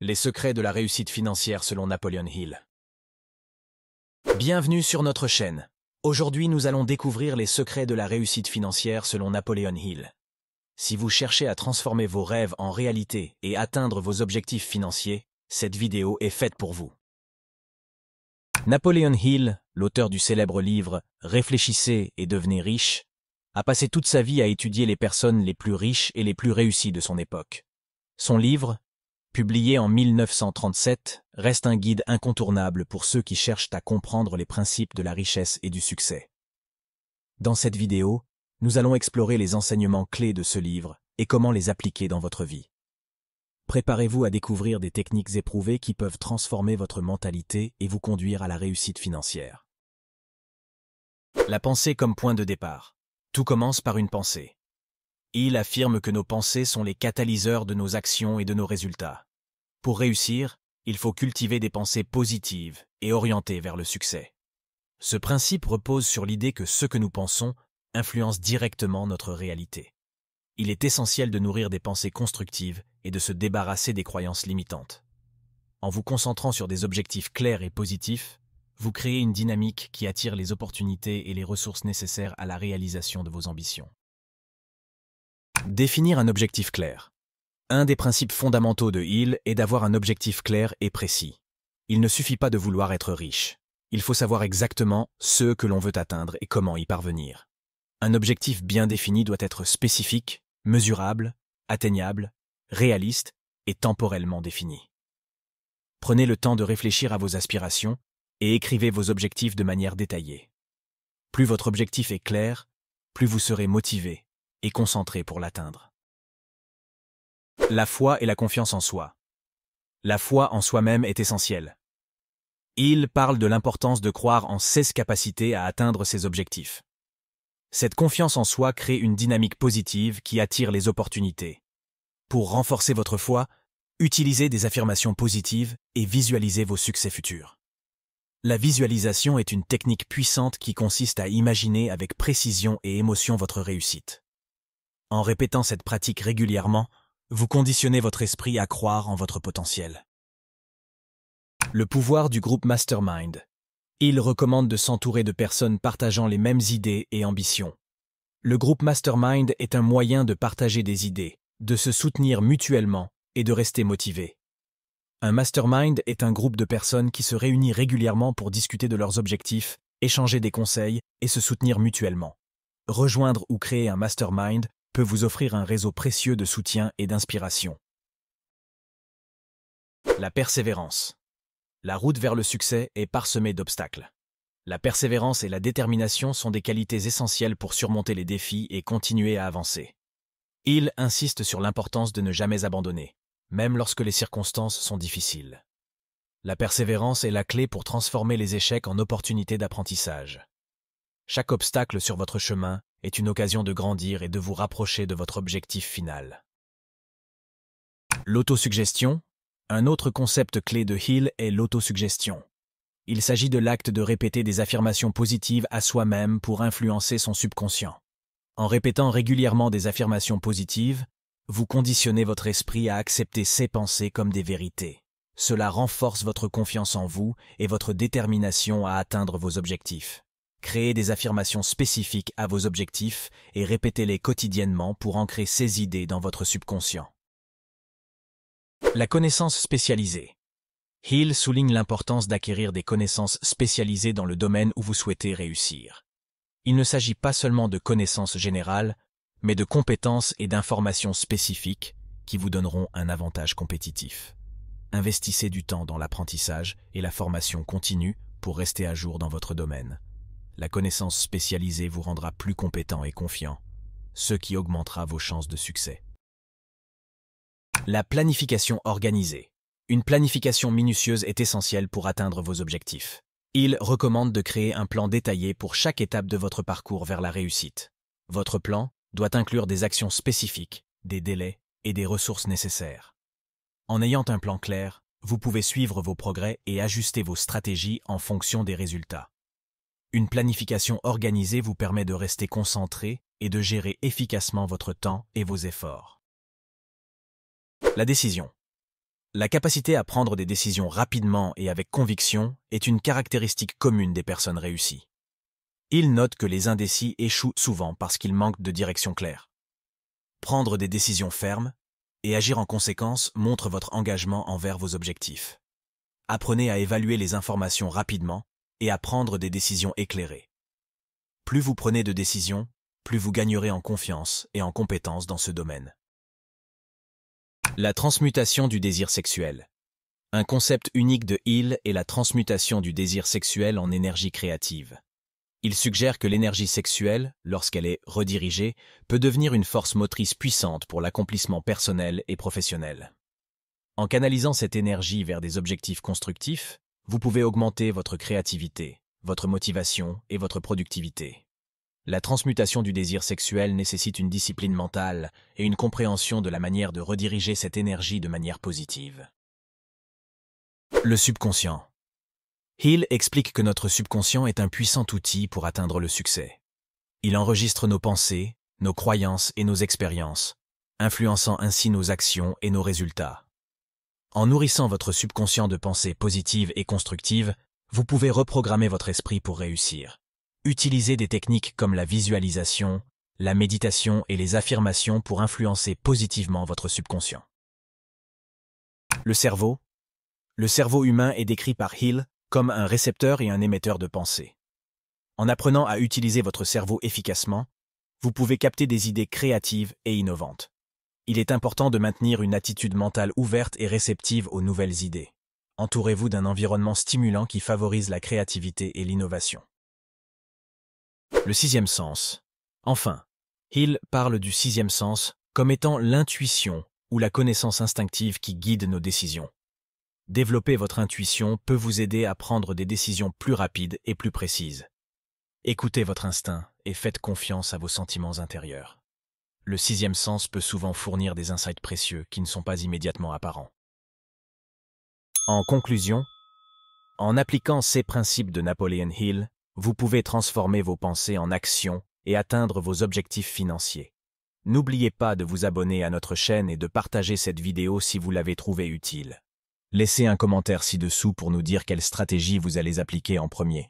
Les secrets de la réussite financière selon Napoleon Hill. Bienvenue sur notre chaîne. Aujourd'hui, nous allons découvrir les secrets de la réussite financière selon Napoleon Hill. Si vous cherchez à transformer vos rêves en réalité et atteindre vos objectifs financiers, cette vidéo est faite pour vous. Napoleon Hill, l'auteur du célèbre livre « Réfléchissez et devenez riche », a passé toute sa vie à étudier les personnes les plus riches et les plus réussies de son époque. Son livre, publié en 1937, reste un guide incontournable pour ceux qui cherchent à comprendre les principes de la richesse et du succès. Dans cette vidéo, nous allons explorer les enseignements clés de ce livre et comment les appliquer dans votre vie. Préparez-vous à découvrir des techniques éprouvées qui peuvent transformer votre mentalité et vous conduire à la réussite financière. La pensée comme point de départ. Tout commence par une pensée. Hill affirme que nos pensées sont les catalyseurs de nos actions et de nos résultats. Pour réussir, il faut cultiver des pensées positives et orientées vers le succès. Ce principe repose sur l'idée que ce que nous pensons influence directement notre réalité. Il est essentiel de nourrir des pensées constructives et de se débarrasser des croyances limitantes. En vous concentrant sur des objectifs clairs et positifs, vous créez une dynamique qui attire les opportunités et les ressources nécessaires à la réalisation de vos ambitions. Définir un objectif clair. Un des principes fondamentaux de Hill est d'avoir un objectif clair et précis. Il ne suffit pas de vouloir être riche. Il faut savoir exactement ce que l'on veut atteindre et comment y parvenir. Un objectif bien défini doit être spécifique, mesurable, atteignable, réaliste et temporellement défini. Prenez le temps de réfléchir à vos aspirations et écrivez vos objectifs de manière détaillée. Plus votre objectif est clair, plus vous serez motivé et concentré pour l'atteindre. La foi et la confiance en soi. La foi en soi-même est essentielle. Hill parle de l'importance de croire en ses capacités à atteindre ses objectifs. Cette confiance en soi crée une dynamique positive qui attire les opportunités. Pour renforcer votre foi, utilisez des affirmations positives et visualisez vos succès futurs. La visualisation est une technique puissante qui consiste à imaginer avec précision et émotion votre réussite. En répétant cette pratique régulièrement, vous conditionnez votre esprit à croire en votre potentiel. Le pouvoir du groupe Mastermind. Hill recommande de s'entourer de personnes partageant les mêmes idées et ambitions. Le groupe Mastermind est un moyen de partager des idées, de se soutenir mutuellement et de rester motivé. Un mastermind est un groupe de personnes qui se réunit régulièrement pour discuter de leurs objectifs, échanger des conseils et se soutenir mutuellement. Rejoindre ou créer un mastermind peut vous offrir un réseau précieux de soutien et d'inspiration. La persévérance. La route vers le succès est parsemée d'obstacles. La persévérance et la détermination sont des qualités essentielles pour surmonter les défis et continuer à avancer. Hill insiste sur l'importance de ne jamais abandonner, même lorsque les circonstances sont difficiles. La persévérance est la clé pour transformer les échecs en opportunités d'apprentissage. Chaque obstacle sur votre chemin est une occasion de grandir et de vous rapprocher de votre objectif final. L'autosuggestion. Un autre concept clé de Hill est l'autosuggestion. Il s'agit de l'acte de répéter des affirmations positives à soi-même pour influencer son subconscient. En répétant régulièrement des affirmations positives, vous conditionnez votre esprit à accepter ses pensées comme des vérités. Cela renforce votre confiance en vous et votre détermination à atteindre vos objectifs. Créez des affirmations spécifiques à vos objectifs et répétez-les quotidiennement pour ancrer ces idées dans votre subconscient. La connaissance spécialisée. Hill souligne l'importance d'acquérir des connaissances spécialisées dans le domaine où vous souhaitez réussir. Il ne s'agit pas seulement de connaissances générales, mais de compétences et d'informations spécifiques qui vous donneront un avantage compétitif. Investissez du temps dans l'apprentissage et la formation continue pour rester à jour dans votre domaine. La connaissance spécialisée vous rendra plus compétent et confiant, ce qui augmentera vos chances de succès. La planification organisée. Une planification minutieuse est essentielle pour atteindre vos objectifs. Hill recommande de créer un plan détaillé pour chaque étape de votre parcours vers la réussite. Votre plan doit inclure des actions spécifiques, des délais et des ressources nécessaires. En ayant un plan clair, vous pouvez suivre vos progrès et ajuster vos stratégies en fonction des résultats. Une planification organisée vous permet de rester concentré et de gérer efficacement votre temps et vos efforts. La décision. La capacité à prendre des décisions rapidement et avec conviction est une caractéristique commune des personnes réussies. Hill note que les indécis échouent souvent parce qu'ils manquent de direction claire. Prendre des décisions fermes et agir en conséquence montre votre engagement envers vos objectifs. Apprenez à évaluer les informations rapidement et à prendre des décisions éclairées. Plus vous prenez de décisions, plus vous gagnerez en confiance et en compétence dans ce domaine. La transmutation du désir sexuel. Un concept unique de Hill est la transmutation du désir sexuel en énergie créative. Il suggère que l'énergie sexuelle, lorsqu'elle est redirigée, peut devenir une force motrice puissante pour l'accomplissement personnel et professionnel. En canalisant cette énergie vers des objectifs constructifs, vous pouvez augmenter votre créativité, votre motivation et votre productivité. La transmutation du désir sexuel nécessite une discipline mentale et une compréhension de la manière de rediriger cette énergie de manière positive. Le subconscient. Hill explique que notre subconscient est un puissant outil pour atteindre le succès. Il enregistre nos pensées, nos croyances et nos expériences, influençant ainsi nos actions et nos résultats. En nourrissant votre subconscient de pensées positives et constructives, vous pouvez reprogrammer votre esprit pour réussir. Utilisez des techniques comme la visualisation, la méditation et les affirmations pour influencer positivement votre subconscient. Le cerveau. Le cerveau humain est décrit par Hill comme un récepteur et un émetteur de pensées. En apprenant à utiliser votre cerveau efficacement, vous pouvez capter des idées créatives et innovantes. Il est important de maintenir une attitude mentale ouverte et réceptive aux nouvelles idées. Entourez-vous d'un environnement stimulant qui favorise la créativité et l'innovation. Le sixième sens. Enfin, Hill parle du sixième sens comme étant l'intuition ou la connaissance instinctive qui guide nos décisions. Développer votre intuition peut vous aider à prendre des décisions plus rapides et plus précises. Écoutez votre instinct et faites confiance à vos sentiments intérieurs. Le sixième sens peut souvent fournir des insights précieux qui ne sont pas immédiatement apparents. En conclusion, en appliquant ces principes de Napoleon Hill, vous pouvez transformer vos pensées en actions et atteindre vos objectifs financiers. N'oubliez pas de vous abonner à notre chaîne et de partager cette vidéo si vous l'avez trouvée utile. Laissez un commentaire ci-dessous pour nous dire quelle stratégie vous allez appliquer en premier.